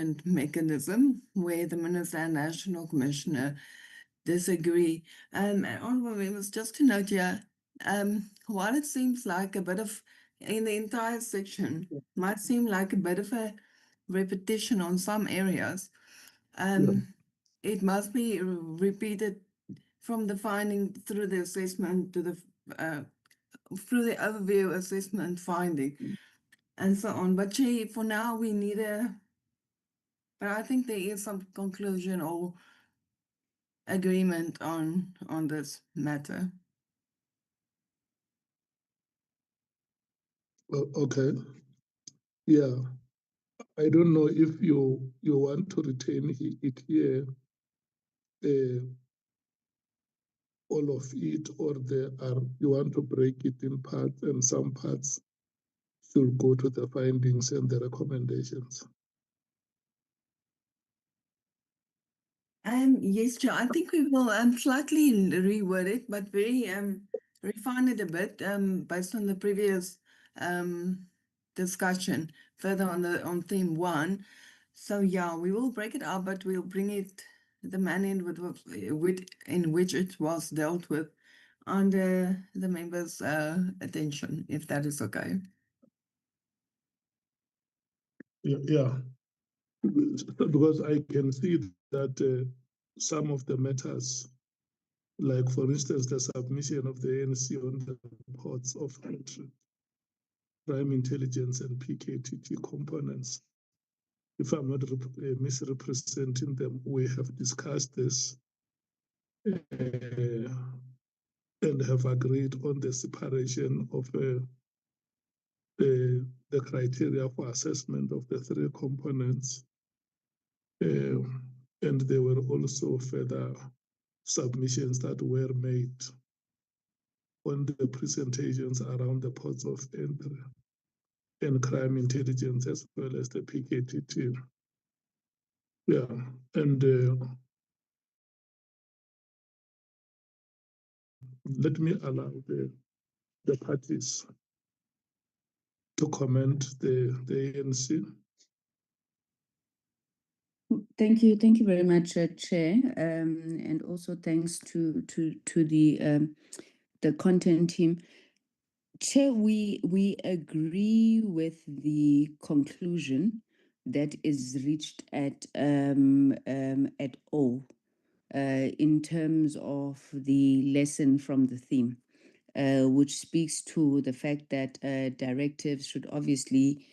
agreement mechanism where the Minister and National Commissioner disagree. And honourable members, just to note here, while it seems like a bit of, in the entire section, might seem like a bit of a repetition on some areas, it must be repeated from the finding through the assessment to the through the overview, assessment, finding, and so on. But for now, we need but I think there is some conclusion or agreement on this matter. Okay. Yeah. I don't know if you want to retain it here, all of it, or you want to break it in parts, and some parts should go to the findings and the recommendations. Yes, Chair. I think we will slightly reword it, but very refine it a bit based on the previous discussion further on theme 1. So yeah, we will break it up, but we'll bring it the manner in which it was dealt with under the members' attention, if that is okay. Yeah. Because I can see that some of the matters, like for instance, the submission of the ANC on the reports of entry, crime intelligence and PKTT components, if I'm not misrepresenting them, we have discussed this and have agreed on the separation of the criteria for assessment of the 3 components. And there were also further submissions that were made on the presentations around the ports of entry and crime intelligence, as well as the PKTT. Yeah, and let me allow the parties to comment the ANC. Thank you very much, Chair, and also thanks to the content team. Chair, we agree with the conclusion that is reached at O in terms of the lesson from the theme, which speaks to the fact that directives should obviously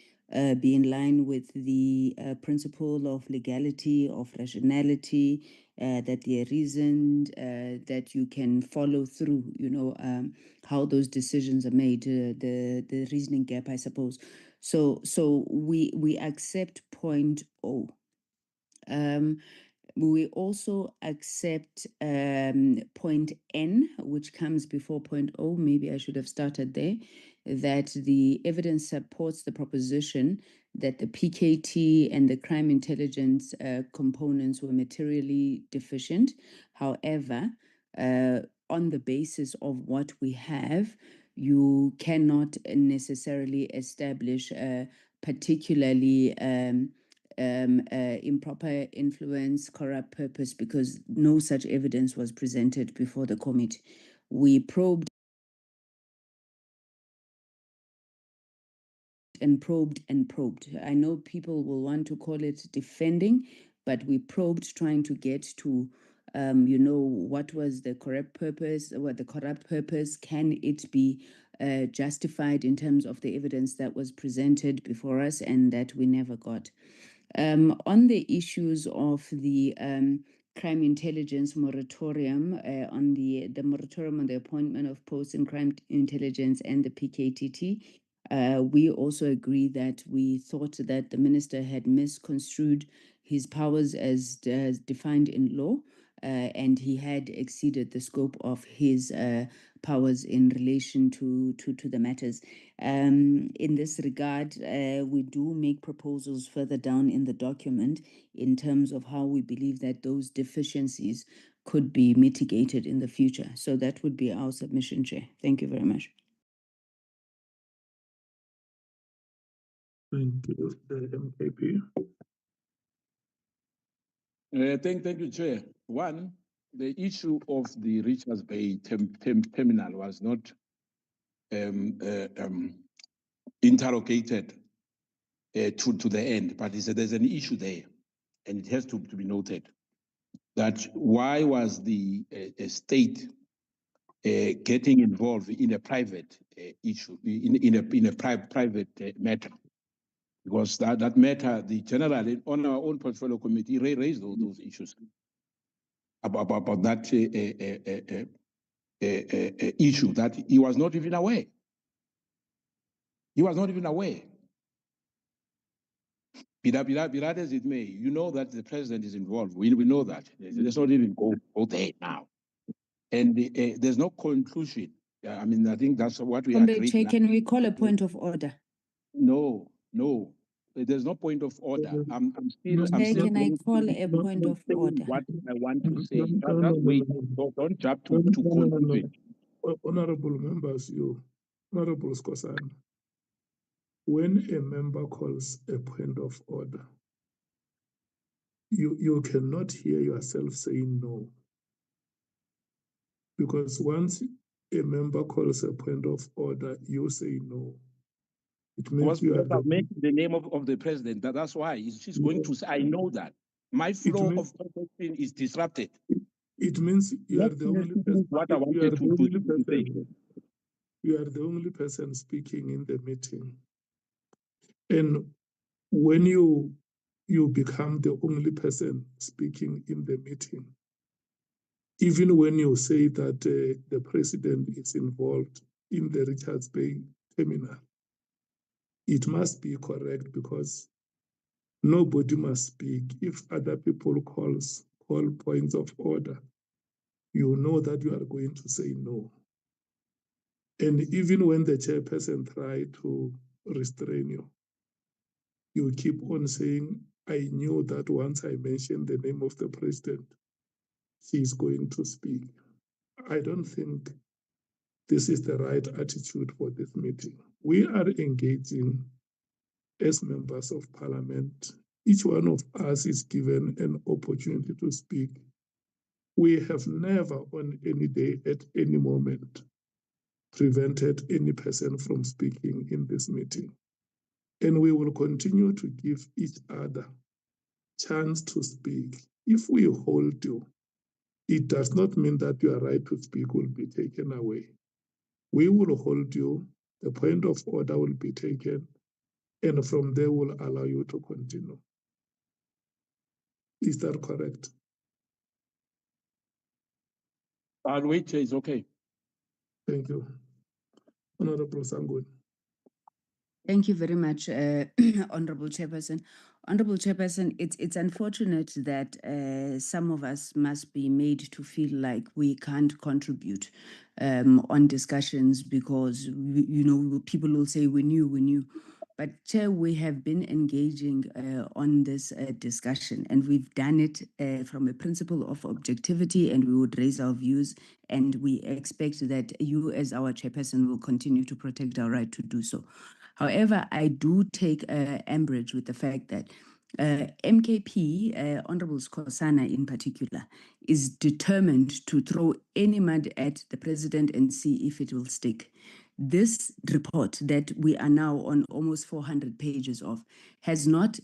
be in line with the principle of legality, of rationality, that they are reasoned, that you can follow through, how those decisions are made, the reasoning gap, I suppose. So we accept point O. We also accept point N, which comes before point O. Maybe I should have started there, that the evidence supports the proposition that the PKT and the crime intelligence components were materially deficient. However, on the basis of what we have, you cannot necessarily establish particularly improper influence, corrupt purpose, because no such evidence was presented before the committee. We probed and probed and probed. I know people will want to call it defending, but we probed, trying to get to what was the corrupt purpose, what the corrupt purpose, can it be justified in terms of the evidence that was presented before us, and that we never got. On the issues of the crime intelligence moratorium, on the moratorium on the appointment of posts in crime intelligence and the PKTT, we also agree that we thought that the minister had misconstrued his powers as defined in law, and he had exceeded the scope of his powers in relation to the matters. In this regard, we do make proposals further down in the document in terms of how we believe that those deficiencies could be mitigated in the future. So that would be our submission, Chair. Thank you very much. Thank you, MKP. Thank you, Chair. One, the issue of the Richards Bay terminal was not interrogated to the end, but there's an issue there, and it has to be noted that why was the state getting involved in a private issue, in a private matter? Because that matter, the general on our own portfolio committee raised all those issues about that issue that he was not even aware. He was not even aware. Be that as it may, you know that the president is involved. We know that. Let's not even go there now. And there's no conclusion. I mean, I think that's what we agreed. Chair, can we call a point of order? No. There's no point of order. I'm still. Can I call a point of order? What I want to say. Just wait. Don't jump to conclusion. Honorable members, Honorable Skosan, when a member calls a point of order, you cannot hear yourself saying no. Because once a member calls a point of order, you say no. It means you are the name of the president. That's why she's going to say, I know that. My flow of conversation is disrupted. It means you are the only person. What I wanted to say. You are the only person speaking in the meeting. And when you become the only person speaking in the meeting, even when you say that the president is involved in the Richards Bay terminal, it must be correct because nobody must speak. If other people call points of order, you know that you are going to say no. And even when the chairperson tried to restrain you, you keep on saying, I knew that once I mentioned the name of the president, he's going to speak. I don't think this is the right attitude for this meeting. We are engaging as members of parliament. Each one of us is given an opportunity to speak. We have never on any day at any moment prevented any person from speaking in this meeting. And we will continue to give each other chance to speak. If we hold you, it does not mean that your right to speak will be taken away. We will hold you, the point of order will be taken, and from there we'll allow you to continue. Is that correct? I'll wait, it's okay. Thank you. Honorable Sangun. Thank you very much, Honorable Chairperson. Honorable Chairperson, it's unfortunate that some of us must be made to feel like we can't contribute on discussions because, people will say, we knew. But Chair, we have been engaging on this discussion, and we've done it from a principle of objectivity, and we would raise our views, and we expect that you as our Chairperson will continue to protect our right to do so. However, I do take umbrage with the fact that MKP, Honorable Skosana in particular, is determined to throw any mud at the president and see if it will stick. This report that we are now on almost 400 pages of has not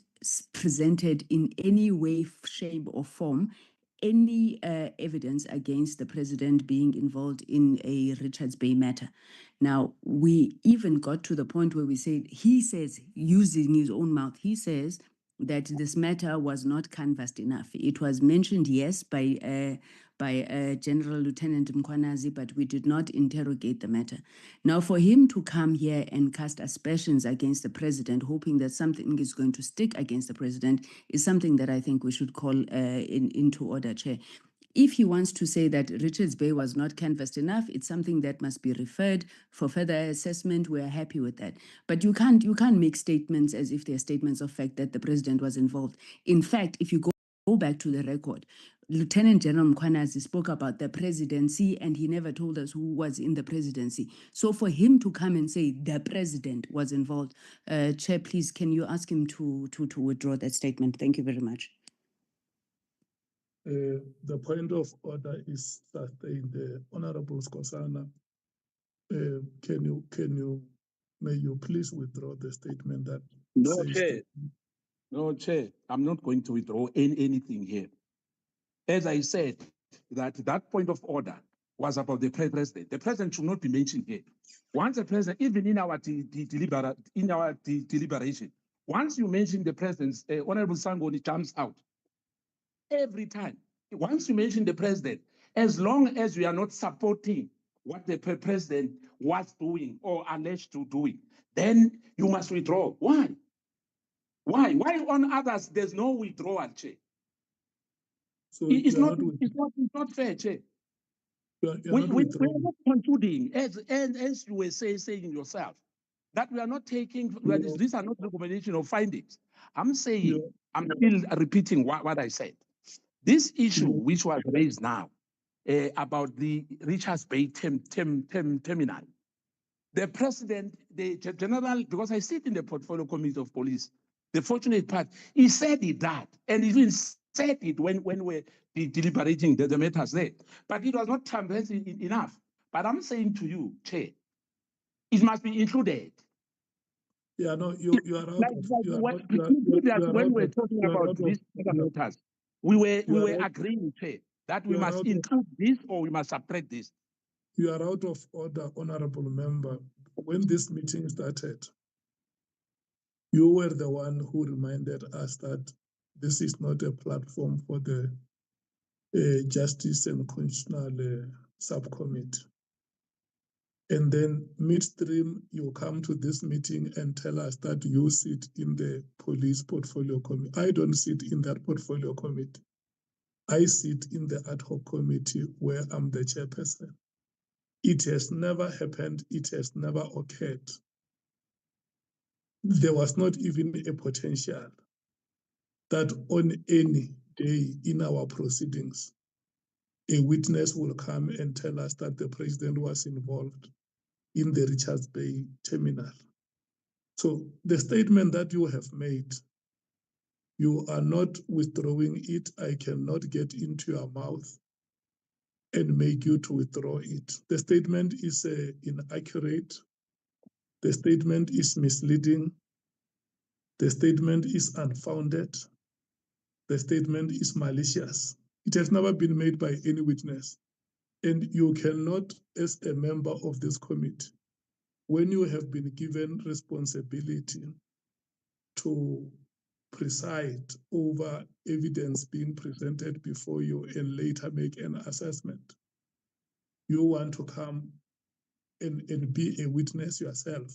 presented in any way, shape, or form any evidence against the president being involved in a Richards Bay matter. Now, we even got to the point where he says, using his own mouth, he says that this matter was not canvassed enough. It was mentioned, yes, by General Lieutenant Mkhwanazi, but we did not interrogate the matter. Now, for him to come here and cast aspersions against the president, hoping that something is going to stick against the president, is something that I think we should call into order, Chair. If he wants to say that Richards Bay was not canvassed enough, it's something that must be referred for further assessment. We're happy with that. But you can't make statements as if they're statements of fact that the president was involved. In fact, if you go back to the record, Lieutenant General Mkhwanazi spoke about the presidency and he never told us who was in the presidency. So for him to come and say the president was involved, Chair, please, can you ask him to withdraw that statement? Thank you very much. The point of order is sustained. Honorable Skosana, may you please withdraw the statement that No, says Chair. No, Chair, I'm not going to withdraw anything here. As I said, that point of order was about the president. The president should not be mentioned here. Once the president, even in our deliberation, once you mention the president, Honorable Sangoni jumps out every time. Once you mention the president, as long as we are not supporting what the president was doing or alleged to doing, then you must withdraw. Why? Why? Why on others there's no withdrawal, Chair? So It's you are not, not it's not fair, Chair. you are We not are withdrawing. not concluding, as you were saying yourself, that we are not taking, these are not recommendation or findings. I'm saying, I'm still repeating what I said. This issue, which was raised now, about the Richards Bay terminal, the president, the general, because I sit in the portfolio committee of police, the fortunate part, he said it that, and he even said it when we're deliberating the matters there. But it was not transparent enough. But I'm saying to you, Chair, it must be included. Yeah, no, you are out Like of what you are not previous you are when out we're of talking you are about out of these you are, matters, we you are were out, agreeing, Chair, that we you are must out of include this or we must subtract this. you are out of order, honorable member. When this meeting started, you were the one who reminded us that this is not a platform for the Justice and Constitutional Subcommittee. And then midstream, you come to this meeting and tell us that you sit in the police portfolio committee. I don't sit in that portfolio committee. I sit in the ad hoc committee where I'm the chairperson. It has never happened. It has never occurred. There was not even a potential that on any day in our proceedings, a witness will come and tell us that the president was involved in the Richards Bay terminal. So the statement that you have made, you are not withdrawing it. I cannot get into your mouth and make you to withdraw it. The statement is inaccurate. The statement is misleading. The statement is unfounded. The statement is malicious. It has never been made by any witness. And you cannot, as a member of this committee, when you have been given responsibility to preside over evidence being presented before you and later make an assessment, you want to come and be a witness yourself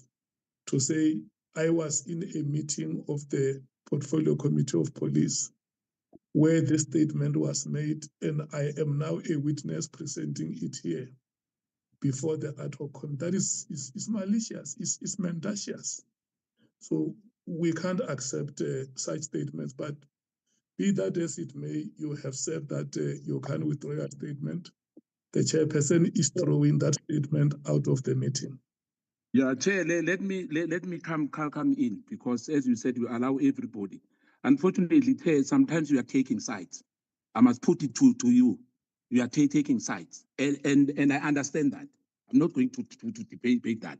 to say, I was in a meeting of the Portfolio Committee of Police where this statement was made, and I am now a witness presenting it here before the ad hoc committee. That is malicious, is mendacious. So we can't accept such statements, but be that as it may, you have said that you can withdraw your statement. The chairperson is throwing that statement out of the meeting. Yeah, Chair, let me come in, because as you said, you allow everybody. Unfortunately, Chair, sometimes you are taking sides. I must put it to you. You are taking sides. And I understand that. I'm not going to debate that.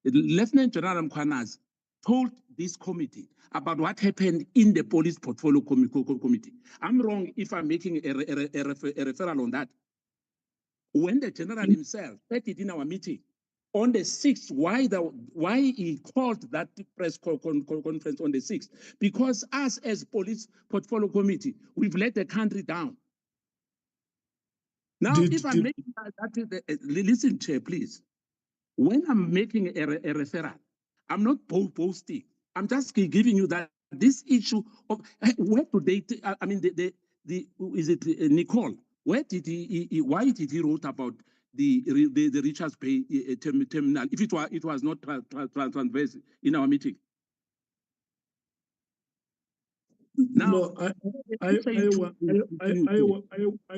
Lieutenant General Mkhwanazi told this committee about what happened in the police portfolio committee. I'm wrong if I'm making a referral on that. When the general himself said it in our meeting on the 6th, why he called that press conference on the 6th? Because us as police portfolio committee, we've let the country down. Now, if I'm making listen, Chair, please. When I'm making a referral, I'm not posting. I'm just giving you that this issue of where do they? I mean, is it Nicole? Why did he wrote about the Richards Bay terminal if it was not transversed in our meeting? Now, No, I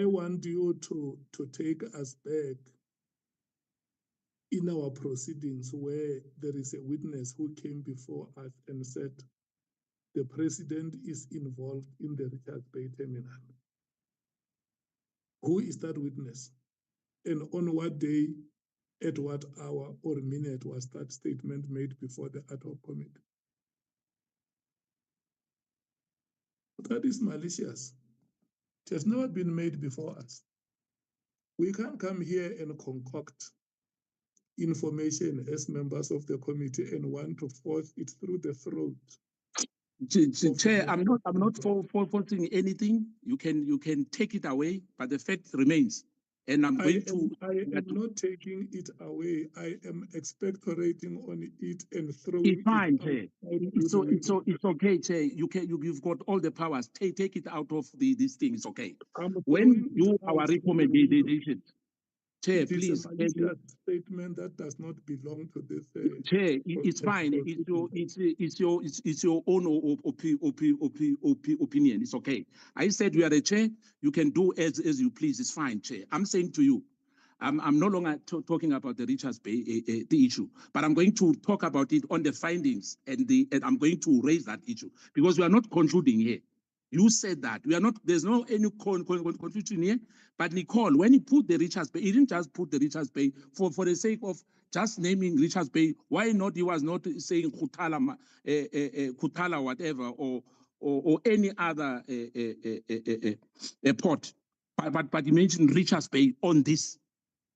want you to take us back in our proceedings where there is a witness who came before us and said the president is involved in the Richards Bay terminal. Who is that witness? And on what day, at what hour or minute was that statement made before the ad hoc committee? That is malicious. It has never been made before us. We can't come here and concoct information as members of the committee and want to force it through the throat. Chair, I'm not forcing anything. You can take it away, but the fact remains. And I'm going I am not taking it away. I am expectorating on it and throwing it's fine, it Chair. out. It's okay, Chair. You've got all the powers. Take it out of this thing. It's okay. When When you our recommendation, Chair, it is please. a malicious statement that does not belong to this. Chair, it's fine. It's your own opinion. It's okay. I said you are the chair. You can do as you please. It's fine, Chair. I'm saying to you, I'm no longer talking about the Richards Bay the issue, but I'm going to talk about it on the findings and I'm going to raise that issue because we are not concluding here. You said that we are not. There's no any conclusion here. But Nicole, when he put the Richards Bay, he didn't just put the Richards Bay for the sake of just naming Richards Bay. Why not? He was not saying Kutala, whatever, or any other port. But he mentioned Richards Bay on this.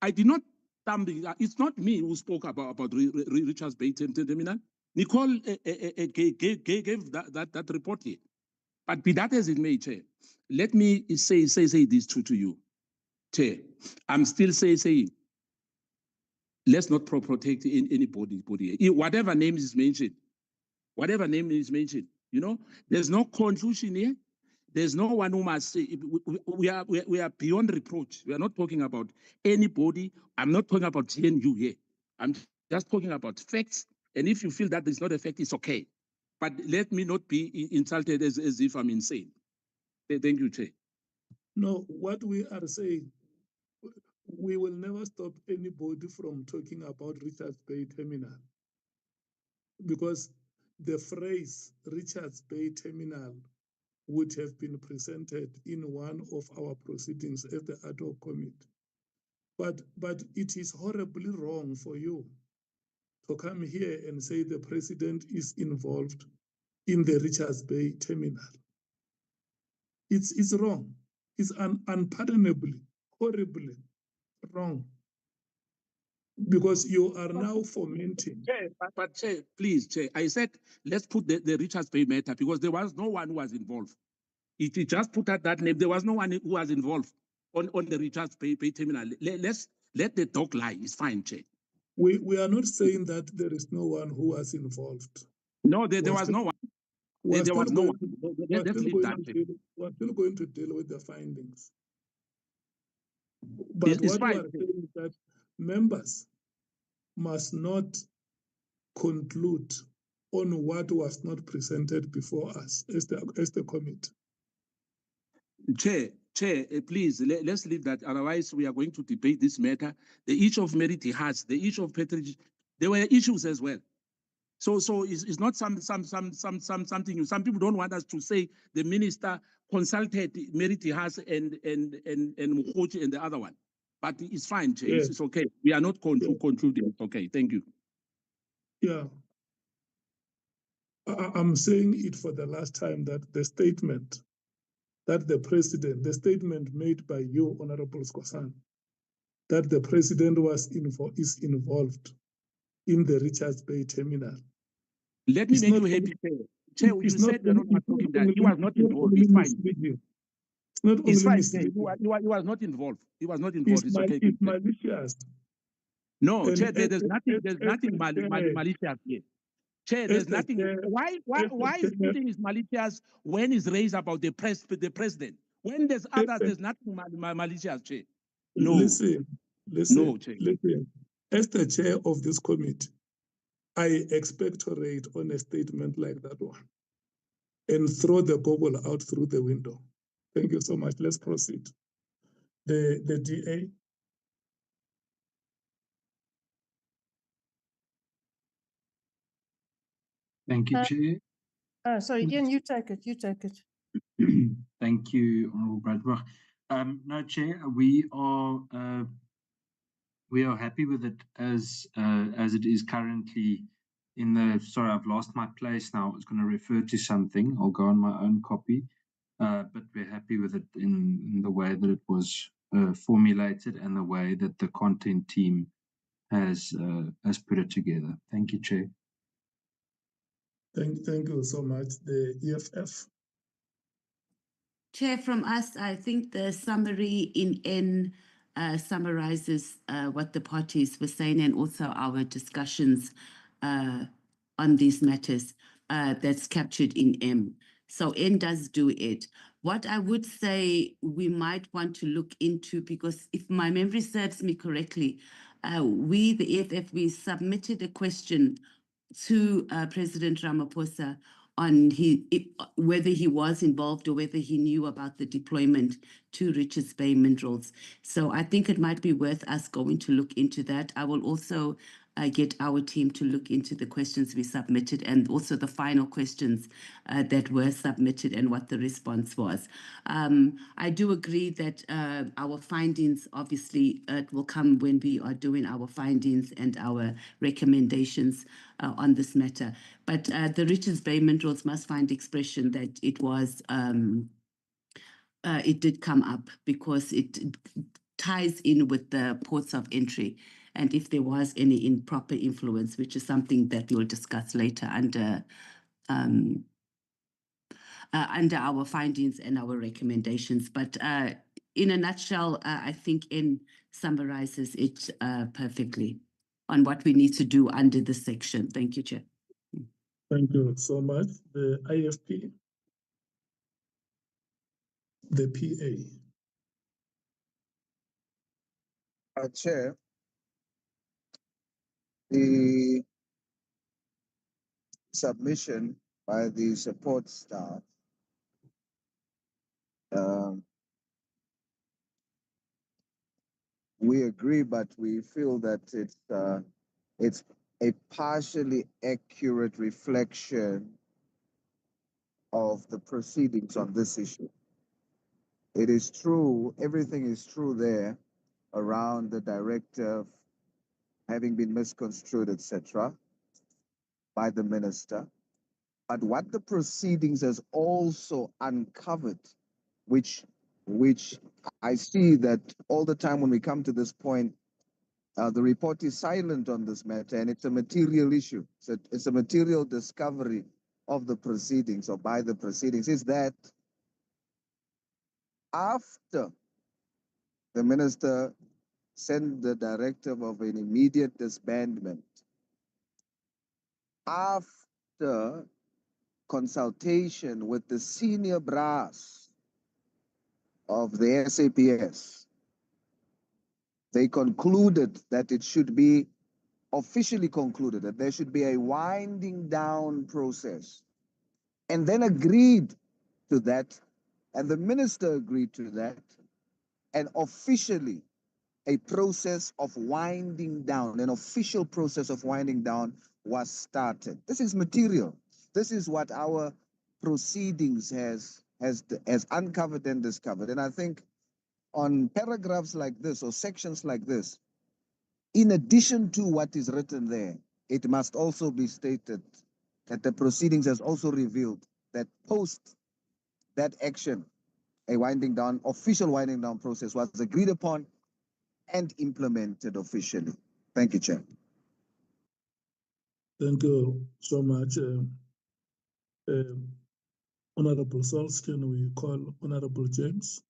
I did not. It's not me who spoke about Richards Bay terminal. Nicole gave that report here. But be that as it may, Chair, let me say this to you, Chair. I'm still saying, let's not protect anybody. Whatever name is mentioned, you know, there's no conclusion here. There's no one who must say we are beyond reproach. We are not talking about anybody. I'm not talking about GNU here. I'm just talking about facts. And if you feel that there's not a fact, it's okay. But let me not be insulted as if I'm insane. Thank you, Chair. No, what we are saying, we will never stop anybody from talking about Richards Bay Terminal because the phrase Richards Bay Terminal would have been presented in one of our proceedings at the ad hoc committee. But it is horribly wrong for you to come here and say the president is involved in the Richards Bay Terminal. It's wrong. It's unpardonably, horribly wrong. Because you are now fomenting. But Chair, please, Chair, I said, let's put the Richards Bay matter because there was no one who was involved. If you just put out that name, there was no one who was involved on the Richards Bay terminal. Let's let the dog lie. It's fine, Chair. We are not saying that there is no one who was involved. No, there was no one. There was no one. Let's leave that. We're still going to deal with the findings. But it's what fine. we are saying is that members must not conclude on what was not presented before us as the committee. Chair, please, let's leave that. Otherwise, we are going to debate this matter. The issue of merit has, the issue of patronage, there were issues as well. So it's not something. Some people don't want us to say the minister consulted Merit has and Mkhwanazi and the other one, but it's fine, Chair. Yes. It's okay. We are not concluding. It's okay. Thank you. Yeah, I'm saying it for the last time that the statement that the statement made by you, Honorable Skosana, that the president is involved in the Richards Bay terminal. Let me make you happy, Chair. You said we're not talking that. He was not involved. It's fine. It's not only misleading. He was not involved. He was not involved. It's okay. It's malicious. No, Chair, there's nothing malicious here. Chair, there's nothing. Why is speaking is malicious when it's raised about the president? When there's others, there's nothing malicious, Chair. No. Listen. No, Chair. Listen. As the chair of this committee, I expectorate on a statement like that one and throw the gobble out through the window. Thank you so much. Let's proceed. The DA. Thank you, Chair. Sorry, Ian, you take it. Thank you, Honorable Bradbach. No, Chair, we are happy with it as it is currently in the. Sorry, I've lost my place now. I was going to refer to something. I'll go on my own copy, but we're happy with it in the way that it was formulated and the way that the content team has put it together. Thank you, Chair. Thank you so much. The EFF. Chair, from us, I think the summary in N summarizes what the parties were saying and also our discussions on these matters that's captured in M. So N does do it. What I would say we might want to look into, because if my memory serves me correctly, we, the EFF, we submitted a question to President Ramaphosa on whether he was involved or whether he knew about the deployment to Richards Bay Minerals. So I think it might be worth us going to look into that. I will also get our team to look into the questions we submitted and also the final questions that were submitted and what the response was. I do agree that our findings, obviously, it will come when we are doing our findings and our recommendations on this matter. But the Richards Bay Minerals must find expression that it was, it did come up because it ties in with the ports of entry. And if there was any improper influence, which is something that we'll discuss later under our findings and our recommendations. But in a nutshell, I think N summarizes it perfectly on what we need to do under this section. Thank you, Chair. Thank you so much. The IFP, the PA. Chair, the submission by the support staff we agree, but we feel that it's a partially accurate reflection of the proceedings on this issue. It is true, everything is true there around the directive having been misconstrued, etc., by the minister. But what the proceedings has also uncovered, which I see that all the time when we come to this point, the report is silent on this matter, and it's a material issue. So it's a material discovery of the proceedings or by the proceedings, is that after the minister sent the directive of an immediate disbandment, after consultation with the senior brass of the SAPS, they concluded that it should be officially concluded that there should be a winding down process, and then agreed to that, and the minister agreed to that, and officially a process of winding down, an official process of winding down was started. This is material. This is what our proceedings has uncovered and discovered. And I think on paragraphs like this or sections like this, in addition to what is written there, it must also be stated that the proceedings has also revealed that post that action, a winding down, official winding down process was agreed upon and implemented officially. Thank you, Chair. Thank you so much. Honorable Sauls, can we call Honorable James?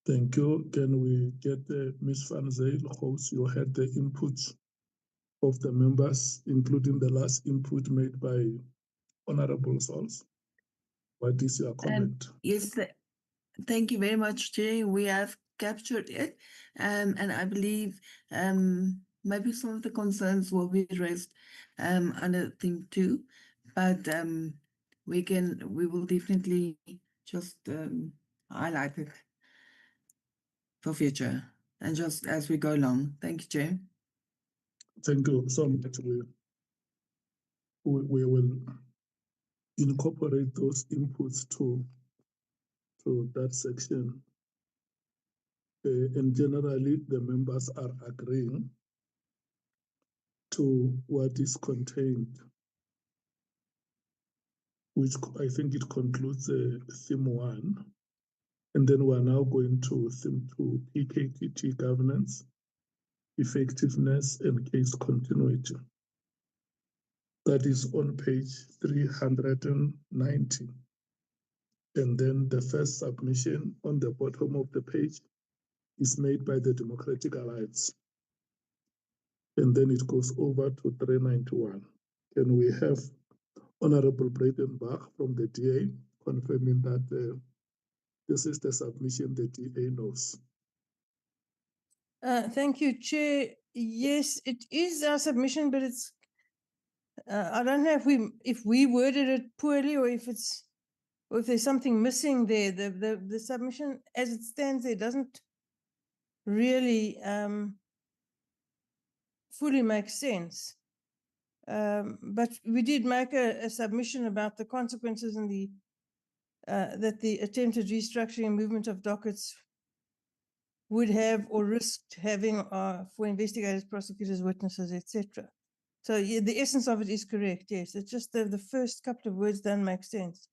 Thank you. Can we get Ms. Van Zyl, host? You had the inputs of the members, including the last input made by Honorable Sauls. What is your comment? Yes, thank you very much, Chair. We have captured it, and I believe maybe some of the concerns will be raised under theme 2, but we will definitely just highlight it for future and just as we go along. Thank you, Chair. Thank you so much. We will incorporate those inputs to that section. And generally, the members are agreeing to what is contained, which I think it concludes theme 1. And then we're now going to theme 2, PKTT governance, effectiveness, and case continuity. That is on page 390. And then the first submission on the bottom of the page is made by the Democratic Alliance. And then it goes over to 391. Can we have Honorable Breitenbach from the DA confirming that this is the submission the DA knows? Thank you, Chair. Yes, it is our submission, but it's I don't know if we worded it poorly or if there's something missing there. The submission as it stands there doesn't really fully make sense. But we did make a submission about the consequences and that the attempted restructuring and movement of dockets would have or risked having for investigators, prosecutors, witnesses, etc. So yeah, the essence of it is correct. Yes, it's just the first couple of words don't make sense.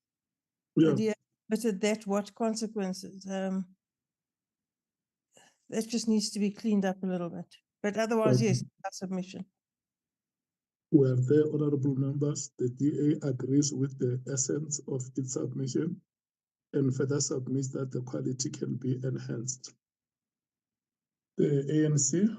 Yeah. But that what consequences? That just needs to be cleaned up a little bit. But otherwise, Okay. yes, our submission. Were there, honorable members, the DA agrees with the essence of its submission and further submits that the quality can be enhanced. The ANC?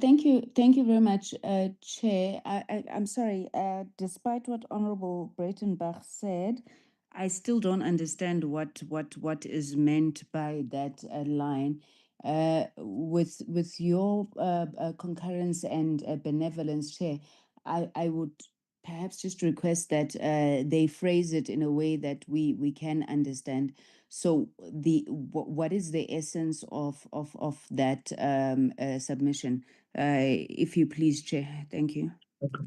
Thank you very much, Chair. I'm sorry. Despite what Honourable Breitenbach said, I still don't understand what is meant by that line. With your concurrence and benevolence, Chair, I would perhaps just request that they phrase it in a way that we can understand. So what is the essence of that submission? If you please, Chair. Thank you. Okay.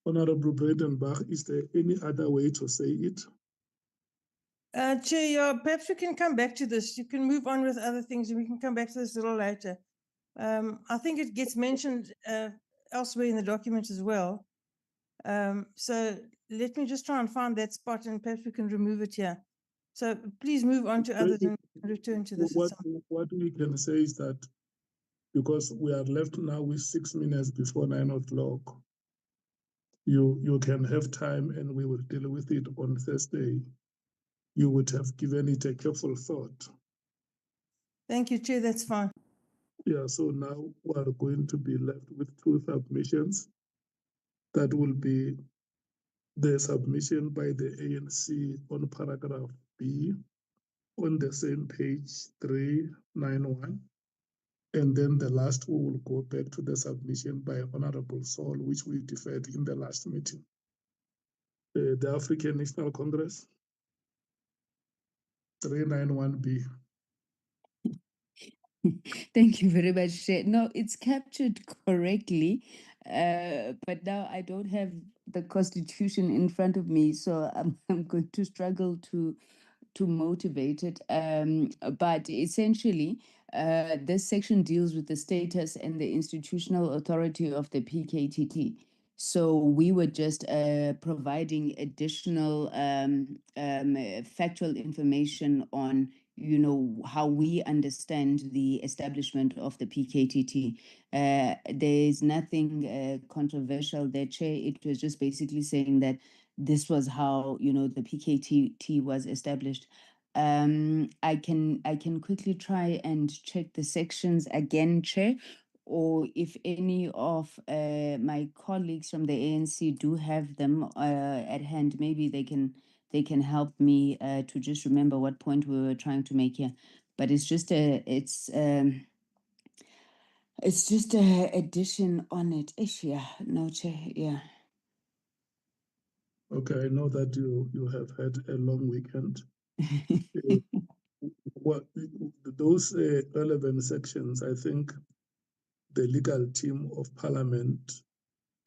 Honorable Breitenbach, is there any other way to say it? Chair, yeah, perhaps we can come back to this. You can move on with other things and we can come back to this a little later. I think it gets mentioned elsewhere in the document as well. So let me just try and find that spot and perhaps we can remove it here. So please move on to others and return to this. What we can say is that because we are left now with 6 minutes before 9 o'clock, you can have time and we will deal with it on Thursday. You would have given it a careful thought. Thank you, Chair, that's fine. Yeah, so now we are going to be left with 2 submissions. That will be the submission by the ANC on paragraph B on the same page 391. And then the last, we will go back to the submission by Honorable Saul, which we deferred in the last meeting. The African National Congress, 391B. Thank you very much, Chair. No, it's captured correctly, but now I don't have the Constitution in front of me, so I'm going to struggle to motivate it. But essentially, this section deals with the status and the institutional authority of the PKTT. So we were just providing additional factual information on, you know, how we understand the establishment of the PKTT. There's nothing controversial there, Chair. It was just basically saying that this was how, you know, the PKTT was established. I can quickly try and check the sections again, Chair, or if any of my colleagues from the ANC do have them at hand, maybe they can help me to just remember what point we were trying to make here. But it's just just a addition on it. Ish, yeah, no, Chair, yeah. Okay, I know that you have had a long weekend. What those relevant sections, I think the legal team of Parliament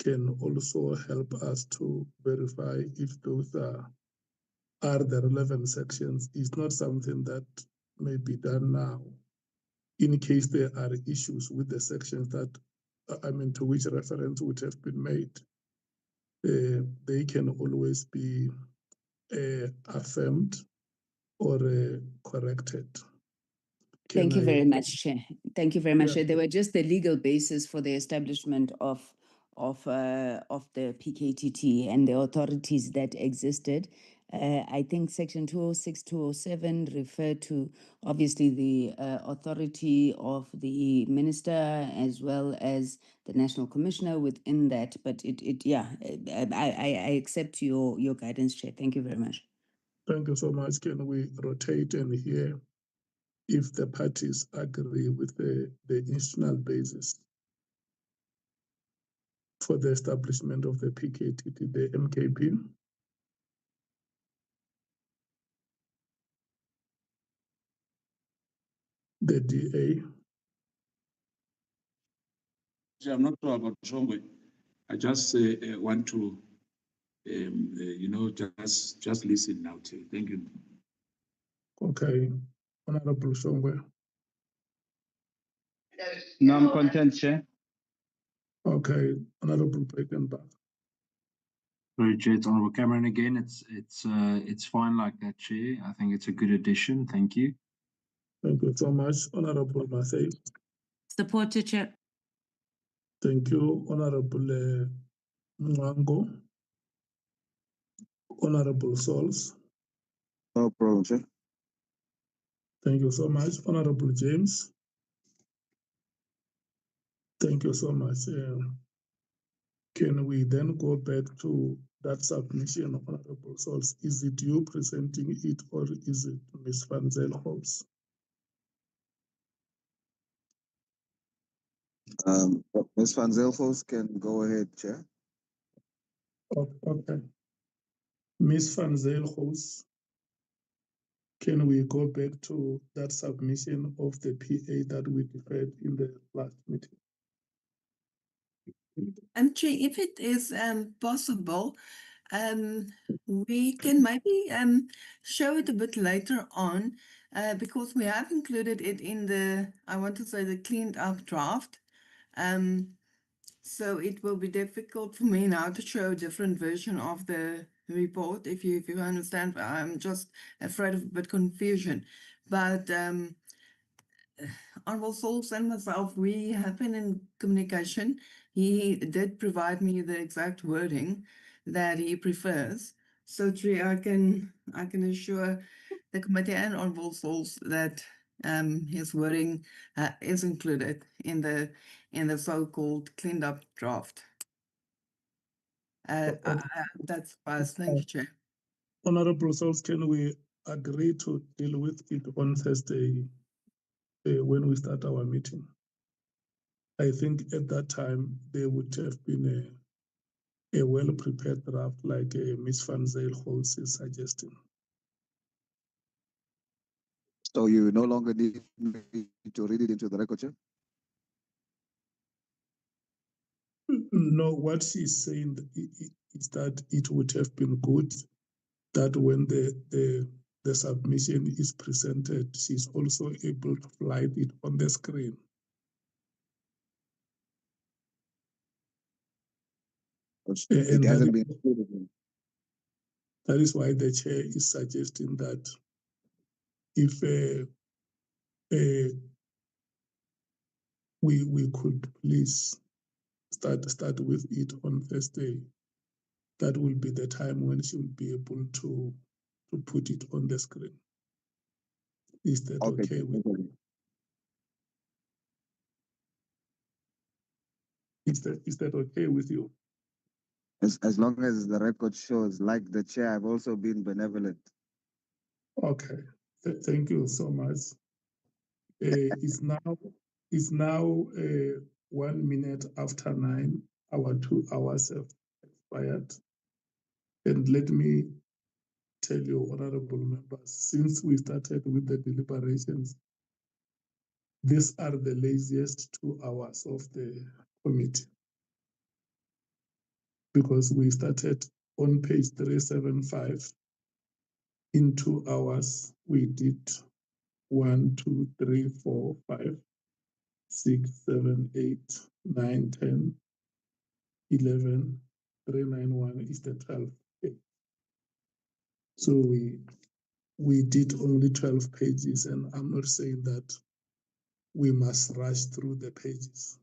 can also help us to verify if those are the relevant sections. It's not something that may be done now. In case there are issues with the sections that, to which reference would have been made, they can always be affirmed or corrected. Thank you very much, Chair. Thank you very much, Yeah. Chair. They were just the legal basis for the establishment of the PKTT and the authorities that existed. I think Section 206, 207 refer to obviously the authority of the minister as well as the national commissioner within that. But I accept your guidance, Chair. Thank you very much. Thank you so much. Can we rotate and hear if the parties agree with the institutional basis for the establishment of the PKTT, the MKP? The DA? I'm not sure about Shongwe. I just want to, just listen now. Thank you. Okay. Honorable Shongwe? No, I'm content, Chair. Okay. Honorable Breitenbach? Sorry, Chair, it's Honorable Cameron again. It's fine like that, Chair. I think it's a good addition. Thank you. Thank you so much. Honorable Mathay? Supported, Chair. Thank you. Honorable Mwango? Honorable Sols? No problem, Chair. Thank you so much. Honorable James? Thank you so much. Can we then go back to that submission, Honorable Sols? Is it you presenting it or is it Ms. Van Zyl-Holmes? Ms. Van Zyl-Holmes can go ahead, Chair. Okay. Ms. Van Zyl-Holmes, can we go back to that submission of the PA that we deferred in the last meeting? Chair, if it is possible, we can maybe show it a bit later on because we have included it in the, I want to say, the cleaned up draft. So it will be difficult for me now to show a different version of the report, if you understand. I'm just afraid of a bit confusion. But Honorable Sols and myself, we have been in communication. He did provide me the exact wording that he prefers. So Chair, I can assure the committee and Honorable Sols that his wording is included in the so-called cleaned up draft. That's fast. Thank you, Chair. Honorable Sols, can we agree to deal with it on Thursday when we start our meeting? I think at that time there would have been a well-prepared draft like Ms. Van Zyl-Holmes is suggesting. So you no longer need me to read it into the record, Chair? No, what she's saying is that it would have been good that when the submission is presented, she's also able to fly it on the screen. It hasn't been included. That is why the chair is suggesting that if we could please start with it on Thursday, that will be the time when she will be able to put it on the screen. Is that okay with you? Is that okay with you? As long as the record shows, like the Chair, I've also been benevolent. Okay, thank you so much. It's now 1 minute after 9. Our 2 hours have expired. And let me tell you, honorable members, since we started with the deliberations, these are the laziest 2 hours of the committee. because we started on page 375. In 2 hours, we did 1, 2, 3, 4, 5, 6, 7, 8, 9, 10, 11, 391 is the 12th page. So we did only 12 pages, and I'm not saying that we must rush through the pages.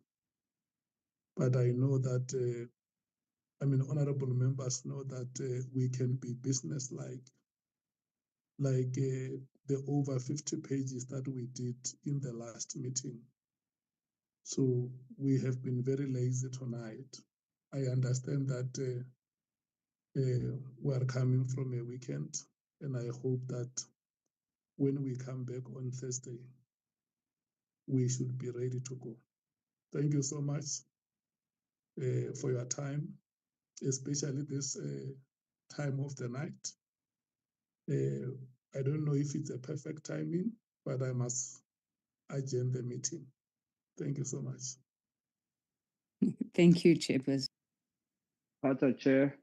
But I know that, honorable members know that we can be business-like, like the over 50 pages that we did in the last meeting. So we have been very lazy tonight. I understand that we are coming from a weekend, and I hope that when we come back on Thursday, we should be ready to go. Thank you so much for your time, especially this time of the night. I don't know if it's a perfect timing, but I must adjourn the meeting. Thank you so much. Thank you, Chairperson. Chair.